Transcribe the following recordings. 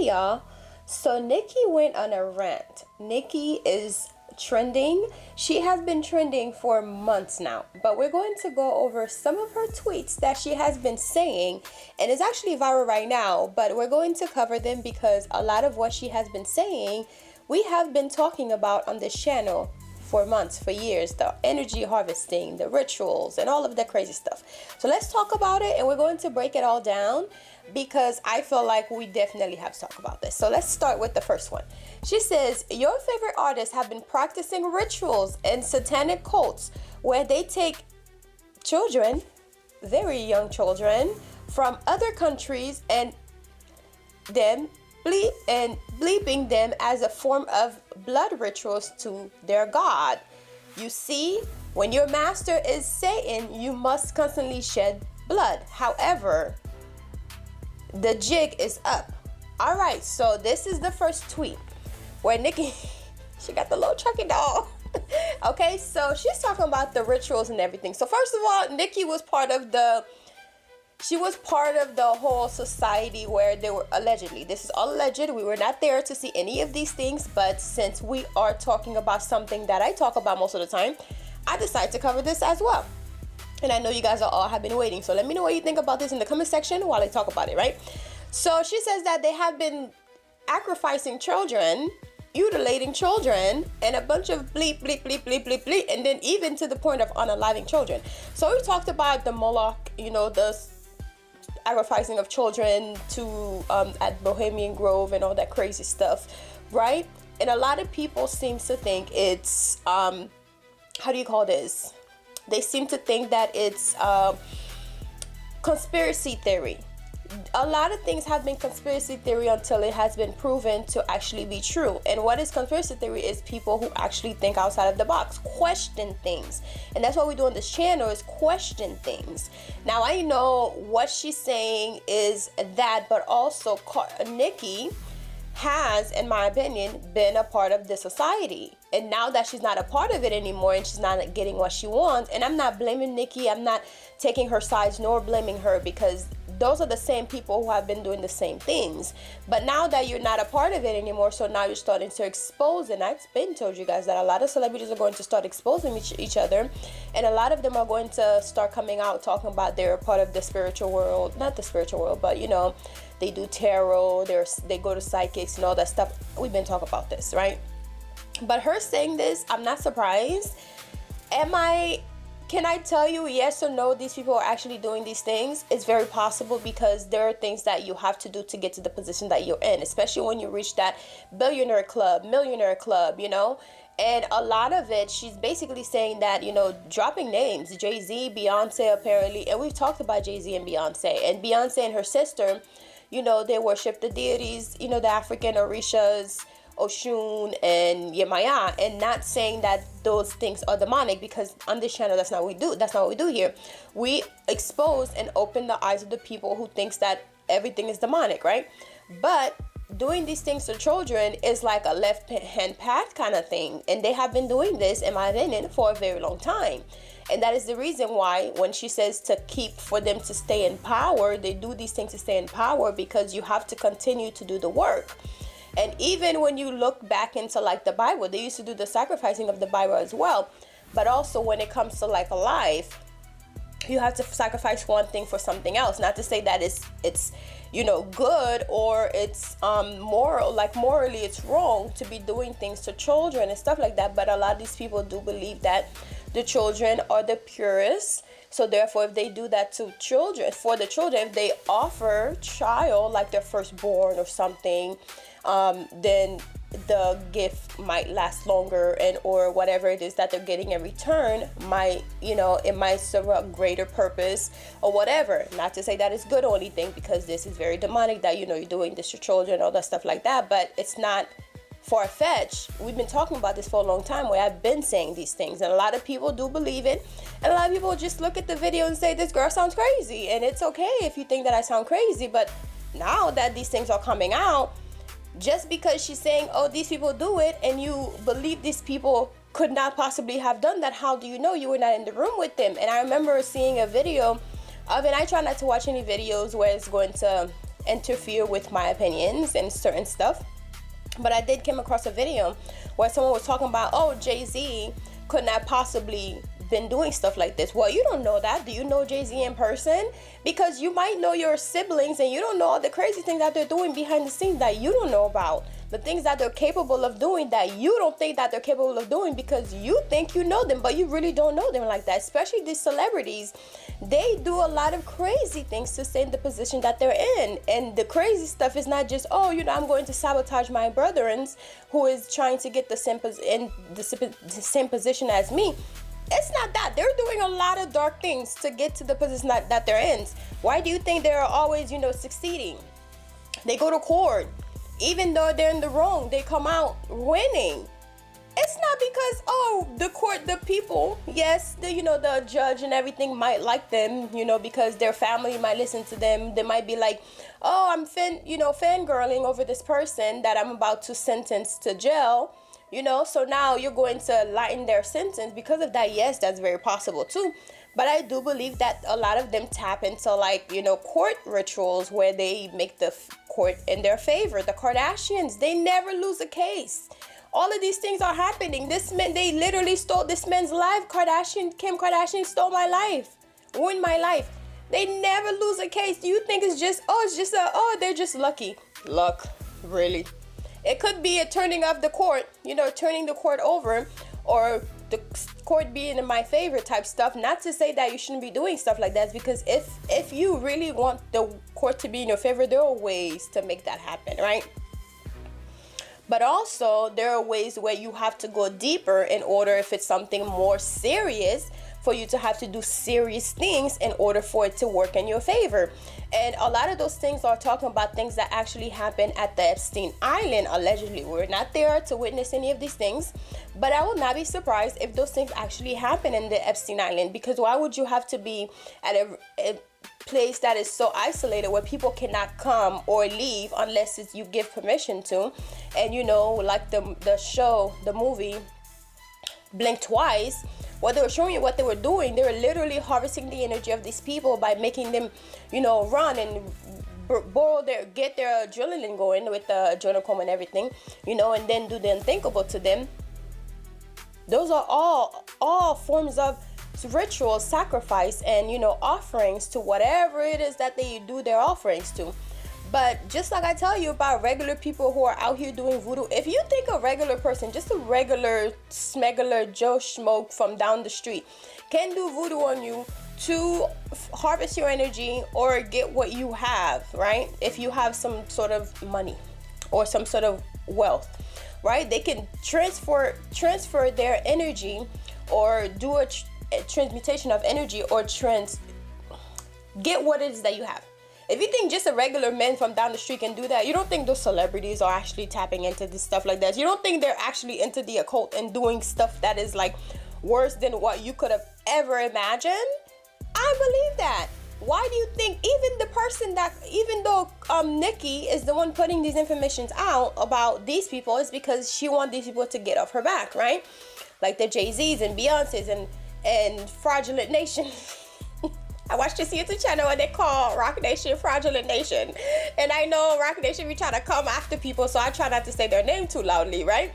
Hey y'all, so Nicki went on a rant. Nicki is trending. She has been trending for months now, but we're going to go over some of her tweets that she has been saying, and it's actually viral right now, but we're going to cover them because a lot of what she has been saying we have been talking about on this channel for months, for years. The energy harvesting, the rituals, and all of that crazy stuff. So let's talk about it, and we're going to break it all down because I feel like we definitely have to talk about this. So let's start with the first one. She says, your favorite artists have been practicing rituals and satanic cults where they take children, very young children, from other countries and bleeping them as a form of blood rituals to their god. You see, when your master is Satan, you must constantly shed blood. However, the jig is up. All right, so this is the first tweet where Nicki, she got the little Chucky doll. Okay, so she's talking about the rituals and everything. So first of all, Nicki was part of the whole society where they were allegedly, this is all alleged, we were not there to see any of these things, but since we are talking about something that I talk about most of the time, I decided to cover this as well. And I know you guys all have been waiting, so let me know what you think about this in the comment section while I talk about it, right? So she says that they have been sacrificing children, mutilating children, and a bunch of bleep, bleep, bleep, bleep, bleep, bleep, and then even to the point of unaliving children. So we talked about the Moloch, you know, the sacrificing of children to at Bohemian Grove and all that crazy stuff, right? And a lot of people seem to think it's how do you call this? They seem to think that it's conspiracy theory. A lot of things have been conspiracy theory until it has been proven to actually be true. And what is conspiracy theory is people who actually think outside of the box, question things. And that's what we do on this channel, is question things. Now, I know what she's saying is that, but also Nicki has, in my opinion, been a part of the society. And now that she's not a part of it anymore and she's not getting what she wants, and I'm not blaming Nicki, I'm not taking her sides nor blaming her, because those are the same people who have been doing the same things. But now that you're not a part of it anymore, so now you're starting to expose, and I've been told you guys that a lot of celebrities are going to start exposing each other, and a lot of them are going to start coming out talking about they're a part of the spiritual world, not the spiritual world, but you know, they do tarot, they go to psychics and all that stuff. We've been talking about this, right? But her saying this, I'm not surprised. Can I tell you yes or no these people are actually doing these things? It's very possible, because there are things that you have to do to get to the position that you're in, especially when you reach that billionaire club, millionaire club, you know? And a lot of it, she's basically saying that, you know, dropping names, Jay-Z, Beyonce apparently, and we've talked about Jay-Z and Beyonce and her sister, you know, they worship the deities, you know, the African Orishas, Oshun and Yemaya, and not saying that those things are demonic, because on this channel that's not what we do. That's not what we do here. We expose and open the eyes of the people who thinks that everything is demonic, right? But doing these things to children is like a left hand path kind of thing, and they have been doing this, in my opinion, for a very long time. And that is the reason why when she says to keep, for them to stay in power, they do these things to stay in power, because you have to continue to do the work. And even when you look back into like the Bible, they used to do the sacrificing of the Bible as well. But also when it comes to like a life, you have to sacrifice one thing for something else. Not to say that it's you know, good or it's moral, like morally it's wrong to be doing things to children and stuff like that. But a lot of these people do believe that the children are the purest. So therefore, if they do that to children, for the children, if they offer child like their firstborn or something, then the gift might last longer, and or whatever it is that they're getting in return might, you know, it might serve a greater purpose or whatever. Not to say that it's good or anything, because this is very demonic that, you know, you're doing this to children, all that stuff like that, but it's not far-fetched. We've been talking about this for a long time, where I've been saying these things, and a lot of people do believe it, and a lot of people just look at the video and say, this girl sounds crazy. And it's okay if you think that I sound crazy, but now that these things are coming out, just because she's saying, oh, these people do it, and you believe these people could not possibly have done that, how do you know? You were not in the room with them. And I remember seeing a video of, and I try not to watch any videos where it's going to interfere with my opinions and certain stuff. But I did come across a video where someone was talking about, oh, Jay-Z could not possibly been doing stuff like this. Well, you don't know that. Do you know Jay-Z in person? Because you might know your siblings and you don't know all the crazy things that they're doing behind the scenes that you don't know about. The things that they're capable of doing that you don't think that they're capable of doing because you think you know them, but you really don't know them like that. Especially these celebrities, they do a lot of crazy things to stay in the position that they're in. And the crazy stuff is not just, oh, you know, I'm going to sabotage my brethren who is trying to get the same position as me. It's not that. They're doing a lot of dark things to get to the position that they're in. Why do you think they're always, you know, succeeding? They go to court. Even though they're in the wrong, they come out winning. It's not because, oh, the court, the people, yes, the judge and everything might like them, because their family might listen to them. They might be like, oh, I'm fangirling over this person that I'm about to sentence to jail. So now you're going to lighten their sentence because of that. Yes, that's very possible too. But I do believe that a lot of them tap into court rituals where they make the court in their favor. The Kardashians, they never lose a case. All of these things are happening. They literally stole this man's life. Kim Kardashian stole my life, ruined my life. They never lose a case. Do you think it's just, they're just lucky? Luck, really? It could be a turning of the court, turning the court over, or the court being in my favor type stuff. Not to say that you shouldn't be doing stuff like that, because if you really want the court to be in your favor, there are ways to make that happen, right? But also there are ways where you have to go deeper in order, if it's something more serious, for you to have to do serious things in order for it to work in your favor. And a lot of those things are talking about things that actually happened at the Epstein Island, allegedly. We're not there to witness any of these things, but I will not be surprised if those things actually happen in the Epstein Island, because why would you have to be at a place that is so isolated where people cannot come or leave unless you give permission to? And like the movie Blink Twice, what they were showing you, what they were doing, they were literally harvesting the energy of these people by making them, run and get their adrenaline going with the adrenochrome and everything, and then do the unthinkable to them. Those are all forms of ritual sacrifice and offerings to whatever it is that they do their offerings to. But just like I tell you about regular people who are out here doing voodoo, if you think a regular person, just a regular smuggler Joe Schmoke from down the street, can do voodoo on you to harvest your energy or get what you have, right? If you have some sort of money or some sort of wealth, right? They can transfer their energy or do a transmutation of energy or get what it is that you have. If you think just a regular man from down the street can do that, you don't think those celebrities are actually tapping into this stuff like that. You don't think they're actually into the occult and doing stuff that is like worse than what you could have ever imagined? I believe that. Why do you think even though Nicki is the one putting these informations out about these people, is because she wants these people to get off her back, right? Like the Jay-Z's and Beyonce's and Fraudulent Nation. I watched this YouTube channel and they call Rock Nation Fraudulent Nation. And I know Rock Nation be trying to come after people, so I try not to say their name too loudly, right?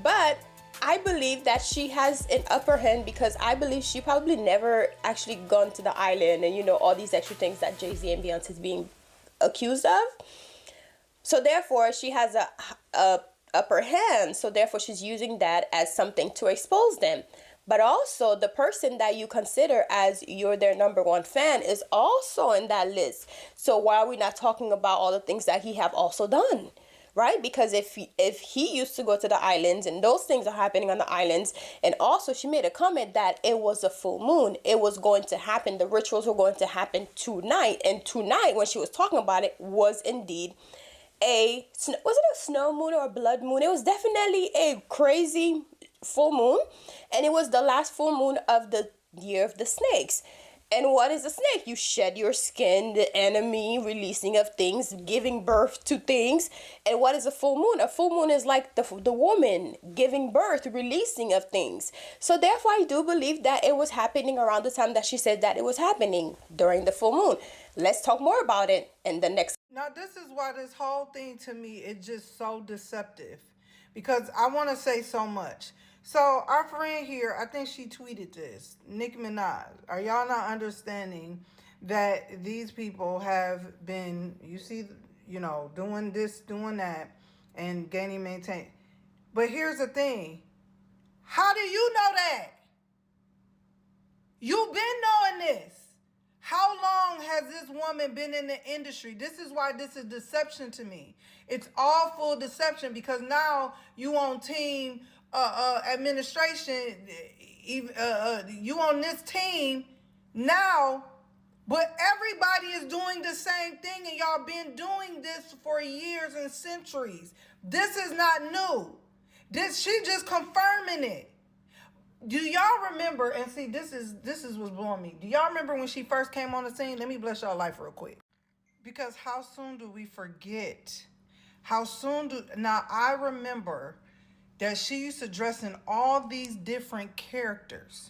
But I believe that she has an upper hand, because I believe she probably never actually gone to the island and all these extra things that Jay-Z and Beyonce is being accused of. So therefore she has a upper hand. So therefore she's using that as something to expose them. But also the person that you consider as their number one fan is also in that list. So why are we not talking about all the things that he have also done, right? Because if he used to go to the islands and those things are happening on the islands, and also she made a comment that it was a full moon, it was going to happen, the rituals were going to happen tonight, and tonight when she was talking about it was indeed was it a snow moon or a blood moon? It was definitely a crazy full moon, and it was the last full moon of the year of the snakes. And what is a snake? You shed your skin, the enemy, releasing of things, giving birth to things. And what is a full moon? A full moon is like the woman giving birth, releasing of things. So therefore I do believe that it was happening around the time that she said that it was happening, during the full moon. Let's talk more about it in the next Now, this is why this whole thing to me is just so deceptive because I want to say so much. So, our friend here, I think she tweeted this, Nicki Minaj. Are y'all not understanding that these people have been, you see, doing this, doing that, and gaining, maintain? But here's the thing. How do you know that? You've been knowing this. How long has this woman been in the industry? This is why this is deception to me. It's all full deception because now you on team administration, you on this team now, but everybody is doing the same thing and y'all been doing this for years and centuries. This is not new. She just confirming it. Do y'all remember, and see, this is what's blowing me. Do y'all remember when she first came on the scene? Let me bless y'all life real quick. Because how soon do we forget? Now I remember that she used to dress in all these different characters.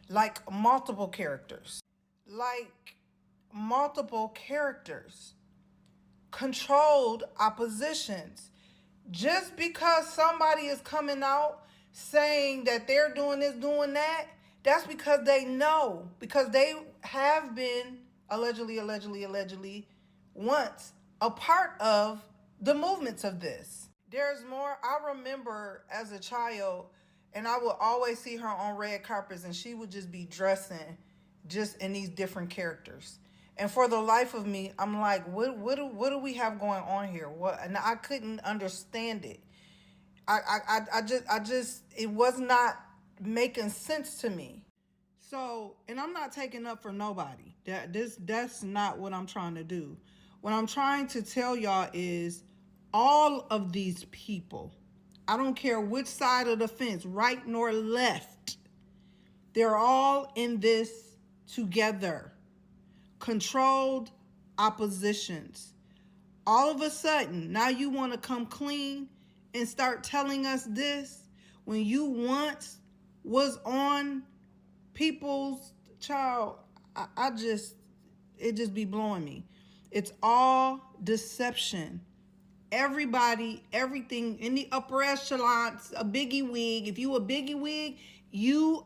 Like multiple characters. Controlled oppositions. Just because somebody is coming out saying that they're doing this, doing that, that's because they know. Because they have been allegedly, once a part of the movements of this. There's more. I remember as a child, and I would always see her on red carpets, and she would just be dressing just in these different characters. And for the life of me, I'm like, what do we have going on here? What? And I couldn't understand it. I just it was not making sense to me. So, and I'm not taking up for nobody. That's not what I'm trying to do. What I'm trying to tell y'all is all of these people, I don't care which side of the fence, right nor left, they're all in this together. Controlled oppositions. All of a sudden, now you want to come clean and start telling us this when you once was on people's child. It just be blowing me. It's all deception. Everybody, everything in the upper echelons, a biggie wig. If you a biggie wig, you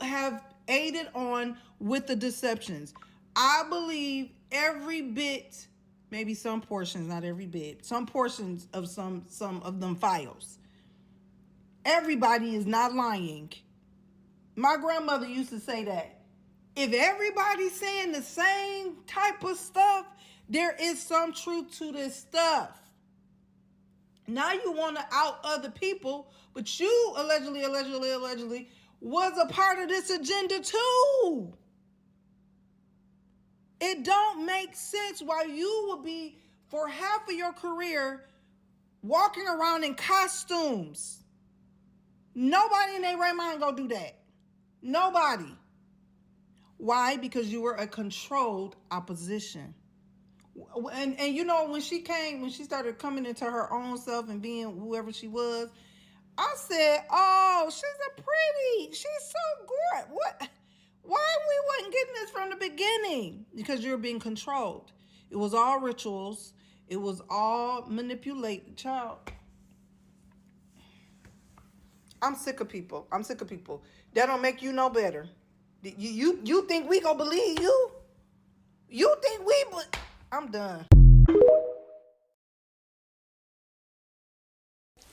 have aided on with the deceptions. I believe every bit, maybe some portions, not every bit, some portions of some of them files. Everybody is not lying. My grandmother used to say that. If everybody's saying the same type of stuff, there is some truth to this stuff. Now you want to out other people, but you allegedly was a part of this agenda too. It don't make sense why you will be, for half of your career, walking around in costumes. Nobody in their right mind gonna do that. Nobody. Why? Because you were a controlled opposition. And when she started coming into her own self and being whoever she was, I said, oh, she's so good. What? Why we wasn't getting this from the beginning? Because you're being controlled. It was all rituals. It was all manipulated. Child, I'm sick of people. That don't make you no better. You think we gonna believe you? You think I'm done.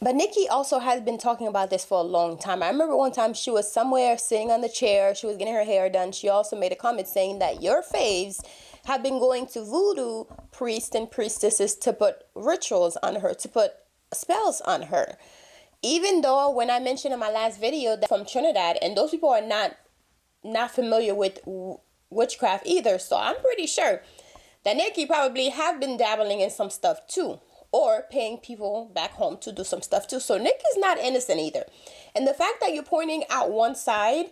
But Nicki also has been talking about this for a long time. I remember one time she was somewhere sitting on the chair. She was getting her hair done. She also made a comment saying that your faves have been going to voodoo priests and priestesses to put rituals on her, to put spells on her. Even though when I mentioned in my last video that from Trinidad, and those people are not familiar with witchcraft either. So I'm pretty sure that Nicki probably have been dabbling in some stuff too, or paying people back home to do some stuff too. So Nicki's not innocent either. And the fact that you're pointing out one side,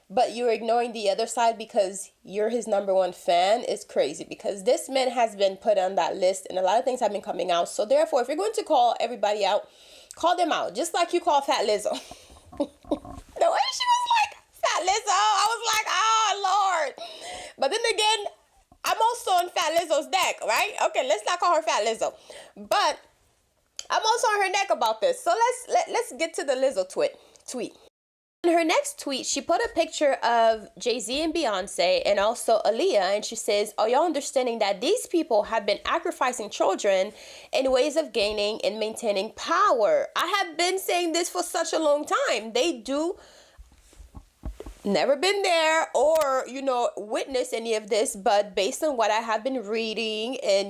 but you're ignoring the other side because you're his #1 fan is crazy, because this man has been put on that list and a lot of things have been coming out. So therefore, if you're going to call everybody out, call them out, just like you call Fat Lizzo. The way she was like, Fat Lizzo, I was like, oh, Lord. But then again, I'm also on Fat Lizzo's neck, right? Okay, let's not call her Fat Lizzo. But I'm also on her neck about this. So let's get to the Lizzo tweet. In her next tweet, she put a picture of Jay-Z and Beyonce and also Aaliyah, and she says, are y'all understanding that these people have been sacrificing children in ways of gaining and maintaining power? I have been saying this for such a long time. They do never been there or, witness any of this, but based on what I have been reading and,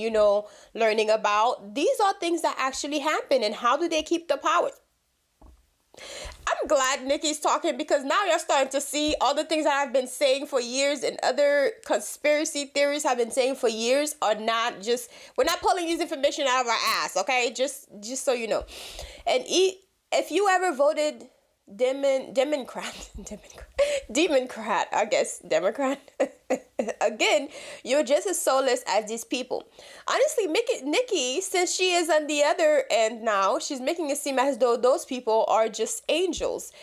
learning about, these are things that actually happen. And how do they keep the power? I'm glad Nicki's talking, because now you're starting to see all the things that I've been saying for years and other conspiracy theories have been saying for years are not just, we're not pulling this information out of our ass, okay? Just so you know. And if you ever voted Democrat, I guess, Democrat. Again, you're just as soulless as these people. Honestly, Nicki, since she is on the other end now, she's making it seem as though those people are just angels.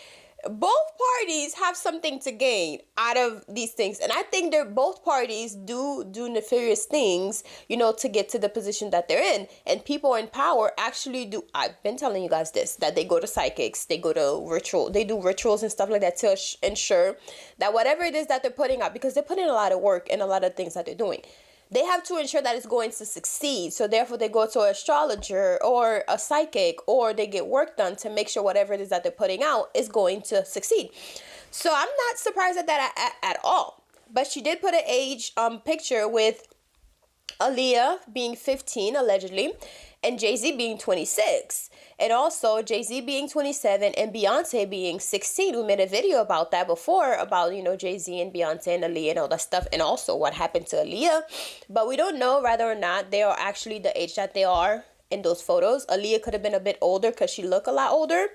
Both parties have something to gain out of these things, and I think that both parties do nefarious things, to get to the position that they're in. And people in power actually do. I've been telling you guys this, that they go to psychics, they go to they do rituals and stuff like that to ensure that whatever it is that they're putting out, because they're putting a lot of work and a lot of things that they're doing, they have to ensure that it's going to succeed. So therefore they go to an astrologer or a psychic, or they get work done to make sure whatever it is that they're putting out is going to succeed. So I'm not surprised at that at all. But she did put an age picture with Aaliyah being 15 allegedly, and Jay-Z being 26. And also Jay-Z being 27 and Beyonce being 16. We made a video about that before, about, Jay-Z and Beyonce and Aaliyah and all that stuff, and also what happened to Aaliyah. But we don't know whether or not they are actually the age that they are in those photos. Aaliyah could have been a bit older because she looked a lot older.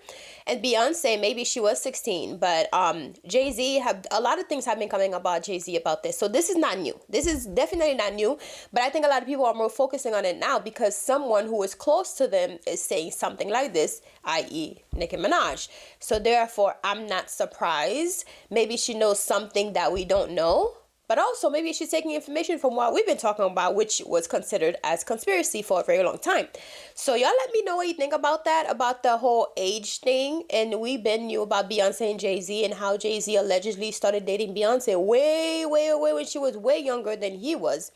And Beyonce, maybe she was 16. But Jay-Z, a lot of things have been coming about Jay-Z about this. So this is not new. This is definitely not new. But I think a lot of people are more focusing on it now because someone who is close to them is saying something like this, i.e. Nicki Minaj. So therefore, I'm not surprised. Maybe she knows something that we don't know. But also, maybe she's taking information from what we've been talking about, which was considered as conspiracy for a very long time. So y'all let me know what you think about that, about the whole age thing. And we been knew about Beyonce and Jay-Z and how Jay-Z allegedly started dating Beyonce way when she was way younger than he was.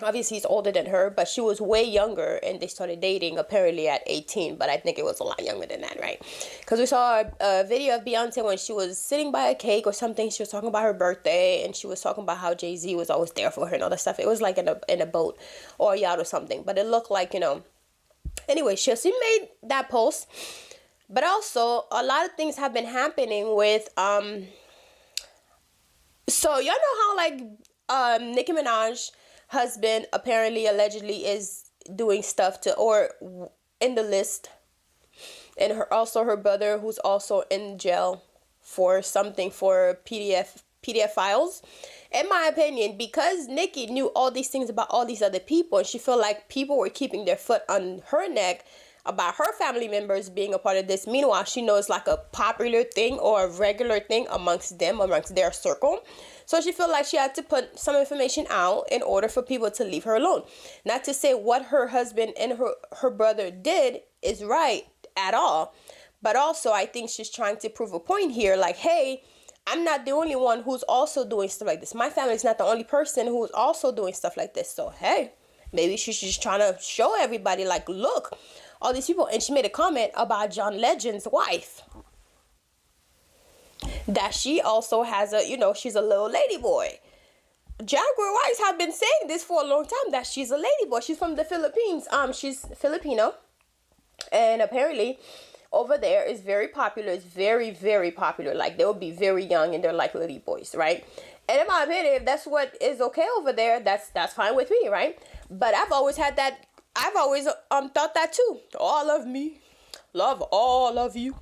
Obviously, he's older than her, but she was way younger, and they started dating apparently at 18, but I think it was a lot younger than that, right? Because we saw a video of Beyonce when she was sitting by a cake or something. She was talking about her birthday, and she was talking about how Jay-Z was always there for her and all that stuff. It was like in a boat or a yacht or something, but it looked like, Anyway, she made that post, but also a lot of things have been happening with, so y'all know how, like, Nicki Minaj husband apparently allegedly is doing stuff or in the list, and her brother, who's also in jail for something, for PDF files. In my opinion, because Nicki knew all these things about all these other people, and she felt like people were keeping their foot on her neck about her family members being a part of this. Meanwhile, she knows like a popular thing or a regular thing amongst their circle. So she felt like she had to put some information out in order for people to leave her alone. Not to say what her husband and her brother did is right at all. But also, I think she's trying to prove a point here. Like, hey, I'm not the only one who's also doing stuff like this. My family's not the only person who's also doing stuff like this. So, hey, maybe she's just trying to show everybody, like, look, all these people. And she made a comment about John Legend's wife, that she also has she's a little lady boy. Jaguar wives have been saying this for a long time, that she's a lady boy. She's from the Philippines. She's Filipino, and apparently over there is very popular. It's very, very popular. Like, they will be very young and they're like lady boys, right? And in my opinion, if that's what is okay over there, that's fine with me, right? But I've always had that. I've always thought that too. All of me love all of you.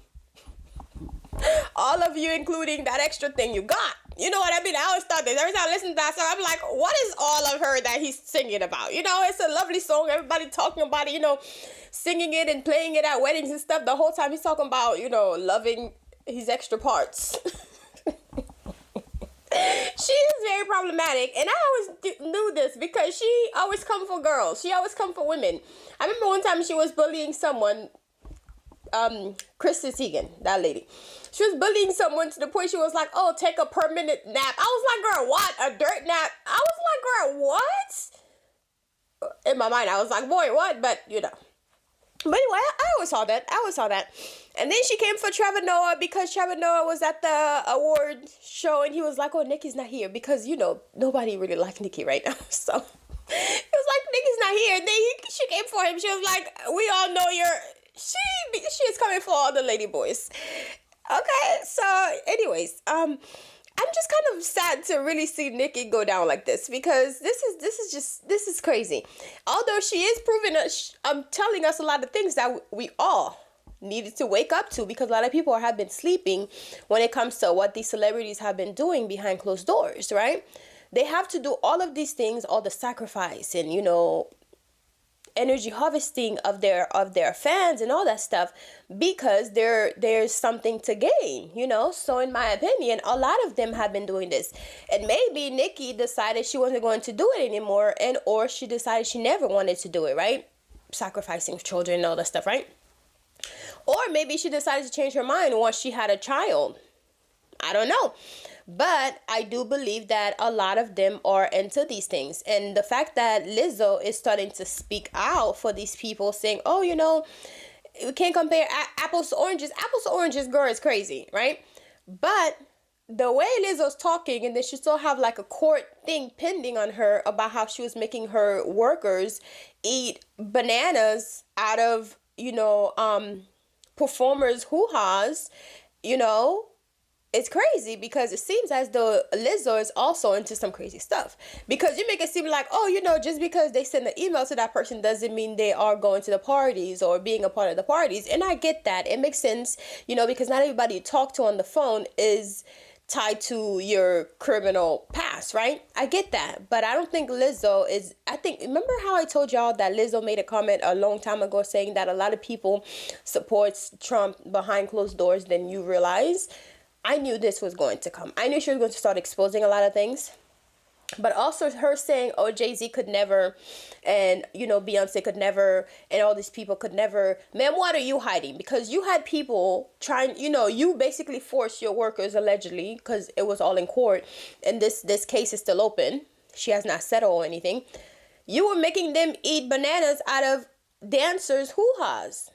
All of you, including that extra thing you got. You know what I mean? I always thought this. Every time I listen to that song, I'm like, what is all of her that he's singing about? It's a lovely song. Everybody talking about it, singing it and playing it at weddings and stuff. The whole time he's talking about, loving his extra parts. She is very problematic, and I always knew this because she always come for girls. She always come for women. I remember one time she was bullying someone, Kristen Teigen, that lady. She was bullying someone to the point she was like, "Oh, take a permanent nap." I was like, "Girl, what? A dirt nap?" I was like, "Girl, what?" In my mind, I was like, "Boy, what?" But you know. But anyway, I always saw that. And then she came for Trevor Noah because Trevor Noah was at the award show and he was like, "Oh, Nicki's not here," because, you know, nobody really liked Nicki right now. So he was like, "Nicki's not here." And then she came for him. She was like, "We all know she is coming for all the lady boys." Okay, so anyways, I'm just kind of sad to really see Nicki go down like this because this is crazy. Although she is telling us a lot of things that we all needed to wake up to, because a lot of people have been sleeping when it comes to what these celebrities have been doing behind closed doors, right? They have to do all of these things, all the sacrifice and, you know, energy harvesting of their fans and all that stuff, because there's something to gain, you know. So in my opinion, a lot of them have been doing this, and maybe Nicki decided she wasn't going to do it anymore, and or she decided she never wanted to do it, right? Sacrificing children and all that stuff, right? Or maybe she decided to change her mind once she had a child. I don't know. But I do believe that a lot of them are into these things. And the fact that Lizzo is starting to speak out for these people, saying, "Oh, you know, we can't compare apples to oranges." Apples to oranges, girl, is crazy, right? But the way Lizzo's talking, and then she still have like a court thing pending on her about how she was making her workers eat bananas out of, you know, performers' hoo-has, you know, it's crazy because it seems as though Lizzo is also into some crazy stuff, because you make it seem like, oh, you know, just because they send an email to that person doesn't mean they are going to the parties or being a part of the parties. And I get that. It makes sense, you know, because not everybody you talk to on the phone is tied to your criminal past, right? I get that. But I don't think Lizzo is, remember how I told y'all that Lizzo made a comment a long time ago saying that a lot of people supports Trump behind closed doors than you realize? I knew this was going to come. I knew she was going to start exposing a lot of things. But also her saying, oh, Jay-Z could never, and, you know, Beyonce could never, and all these people could never. Man, what are you hiding? Because you had people trying, you know, you basically forced your workers, allegedly, because it was all in court, and this case is still open. She has not settled or anything. You were making them eat bananas out of dancers' hoo-has.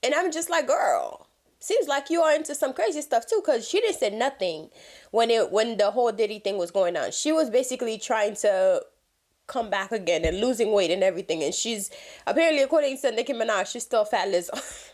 And I'm just like, girl, seems like you are into some crazy stuff too, because she didn't say nothing when the whole Diddy thing was going on. She was basically trying to come back again and losing weight and everything. And she's apparently, according to Nicki Minaj, she's still fat Lizzo.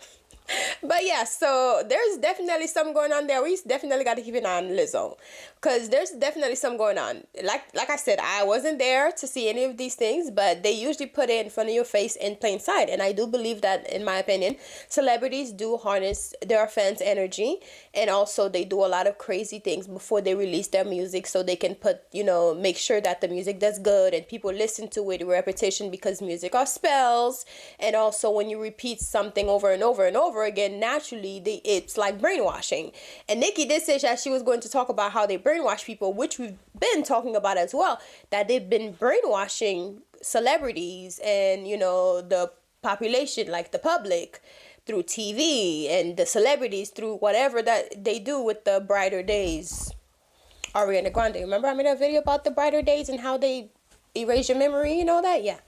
But yeah, so there's definitely something going on there. We definitely got to keep an eye on Lizzo, because there's definitely something going on. Like I said, I wasn't there to see any of these things, but they usually put it in front of your face in plain sight. And I do believe that, in my opinion, celebrities do harness their fans' energy, and also they do a lot of crazy things before they release their music, so they can put, you know, make sure that the music does good and people listen to it. Repetition, because music are spells, and also when you repeat something over and over and over again, naturally it's like brainwashing. And Nicki did say that she was going to talk about how they brainwash people, which we've been talking about as well, that they've been brainwashing celebrities and, you know, the population, like the public, through TV, and the celebrities through whatever that they do with the Brighter Days. Ariana Grande, remember I made a video about the Brighter Days and how they erase your memory and all that? Yeah.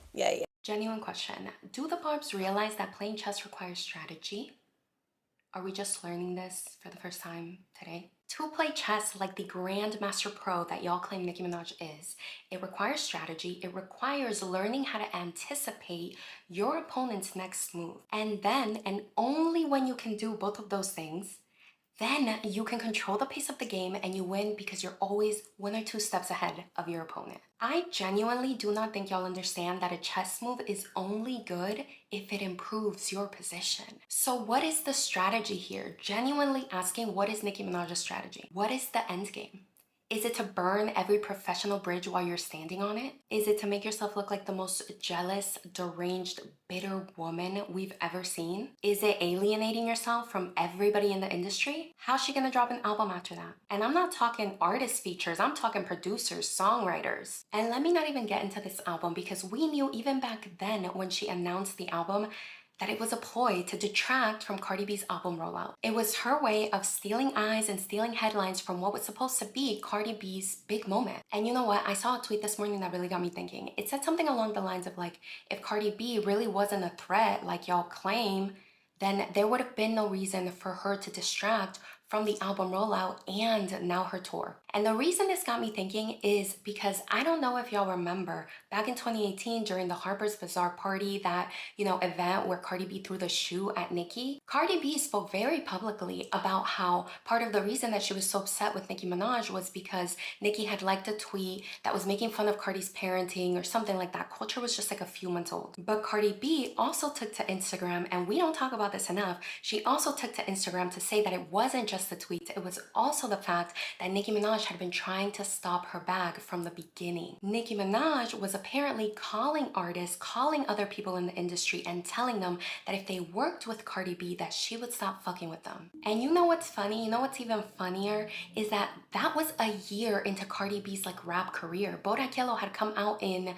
Genuine question. Do the Barbs realize that playing chess requires strategy? Are we just learning this for the first time today? To play chess like the Grandmaster Pro that y'all claim Nicki Minaj is, it requires strategy. It requires learning how to anticipate your opponent's next move. And then, and only when you can do both of those things, then you can control the pace of the game and you win, because you're always 1 or 2 steps ahead of your opponent. I genuinely do not think y'all understand that a chess move is only good if it improves your position. So what is the strategy here? Genuinely asking, what is Nicki Minaj's strategy? What is the end game? Is it to burn every professional bridge while you're standing on it? Is it to make yourself look like the most jealous, deranged, bitter woman we've ever seen? Is it alienating yourself from everybody in the industry? How's she gonna drop an album after that? And I'm not talking artist features, I'm talking producers, songwriters. And let me not even get into this album, because we knew even back then when she announced the album that it was a ploy to detract from Cardi B's album rollout. It was her way of stealing eyes and stealing headlines from what was supposed to be Cardi B's big moment. And you know what? I saw a tweet this morning that really got me thinking. It said something along the lines of like, if Cardi B really wasn't a threat like y'all claim, then there would have been no reason for her to distract from the album rollout and now her tour. And the reason this got me thinking is because I don't know if y'all remember back in 2018 during the Harper's Bazaar party, that, event where Cardi B threw the shoe at Nicki. Cardi B spoke very publicly about how part of the reason that she was so upset with Nicki Minaj was because Nicki had liked a tweet that was making fun of Cardi's parenting or something like that. Culture was just like a few months old. But Cardi B also took to Instagram, and we don't talk about this enough, she also took to Instagram to say that it wasn't just the tweets, it was also the fact that Nicki Minaj had been trying to stop her bag from the beginning. Nicki Minaj was apparently calling artists, calling other people in the industry and telling them that if they worked with Cardi B, that she would stop fucking with them. And you know what's funny? You know what's even funnier? Is that was a year into Cardi B's rap career. Bodak Yellow had come out in,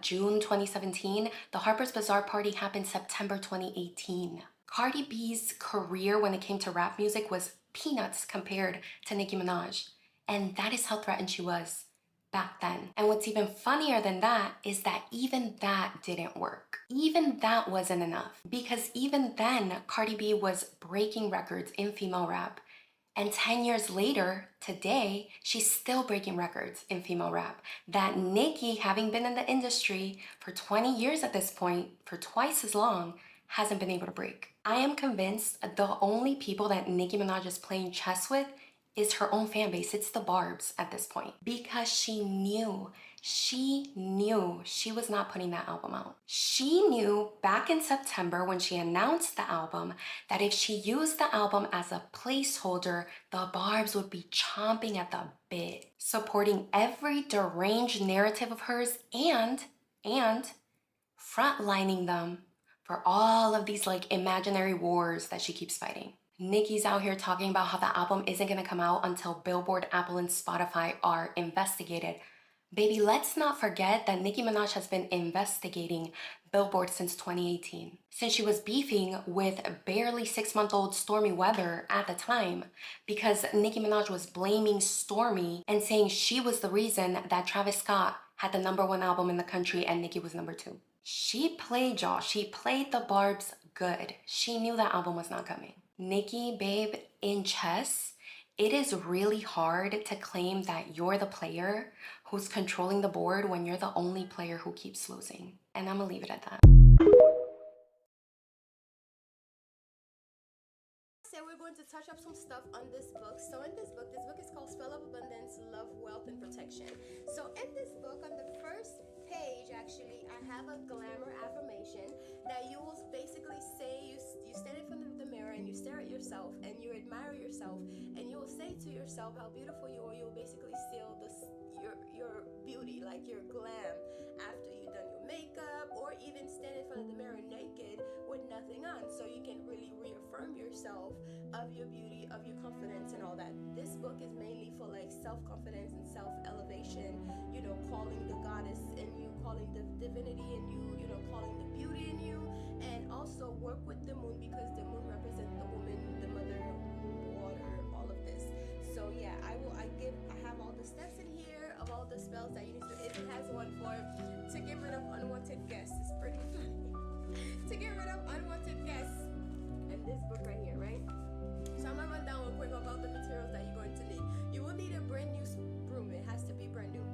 June 2017? The Harper's Bazaar party happened September 2018. Cardi B's career when it came to rap music was peanuts compared to Nicki Minaj. And that is how threatened she was back then. And what's even funnier than that is that even that didn't work. Even that wasn't enough, because even then Cardi B was breaking records in female rap. And 10 years later, today, she's still breaking records in female rap that Nicki, having been in the industry for 20 years at this point, for twice as long, hasn't been able to break. I am convinced the only people that Nicki Minaj is playing chess with is her own fan base. It's the Barbs at this point, because she knew she was not putting that album out. She knew back in September when she announced the album that if she used the album as a placeholder, the Barbs would be chomping at the bit, supporting every deranged narrative of hers and frontlining them for all of these imaginary wars that she keeps fighting. Nicki's out here talking about how the album isn't gonna come out until Billboard, Apple, and Spotify are investigated. Baby, let's not forget that Nicki Minaj has been investigating Billboard since 2018. Since she was beefing with barely 6-month-old Stormi Weather at the time, because Nicki Minaj was blaming Stormi and saying she was the reason that Travis Scott had the #1 album in the country and Nicki was #2. She played y'all. She played the Barbs good. She knew that album was not coming. Nicki, babe, in chess, it is really hard to claim that you're the player who's controlling the board when you're the only player who keeps losing. And I'm gonna leave it at that. So we're going to touch up some stuff on this book. So in this book is called Spell of Abundance, Love, Wealth, and Protection. So in this book, on the first page, actually, I have a glamour affirmation that you will basically say, you stand in front of the mirror and you stare at yourself and you admire yourself and you will say to yourself how beautiful you are. You'll basically seal your beauty, your glam, after you've done your makeup, or even stand in front of the mirror naked with nothing on, so you can really reaffirm yourself of your beauty, of your confidence, and all that. This book is mainly for self-confidence and self-elevation, calling the goddess in you, calling the divinity in you, calling the beauty in you, and also work with the moon, because the moon represents the woman, the mother, water, all of this. So yeah, I have all the steps in here of all the spells that you need to. It has one for to get rid of unwanted guests. It's pretty funny. To get rid of unwanted guests. And this book right here, right? So I'm gonna run down real quick about the materials that you're going to need. You will need a brand new broom. It has to be brand new.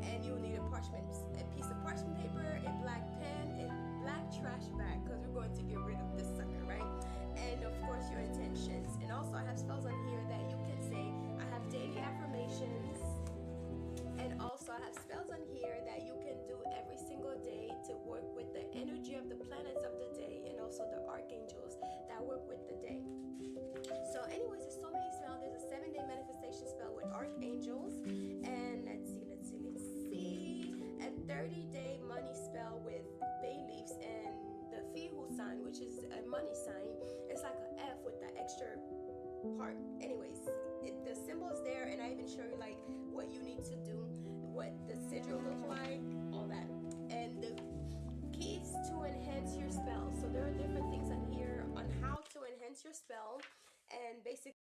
And you will need a piece of parchment paper, a black pen, a black trash bag, because we're going to get rid of this sucker, right? And of course your intentions. And also I have spells on here that you can say. I have daily affirmations. And also I have spells on here that you can do every single day to work with the energy of the planets of the day, and also the archangels that work with the day. So anyways, there's so many spells. There's a 7-day manifestation spell with archangels. sign, which is a money sign. It's like an F with that extra part. Anyways, the symbol is there, and I even show you like what you need to do, what the sigil look like, all that, and the keys to enhance your spell. So there are different things on here on how to enhance your spell, and basically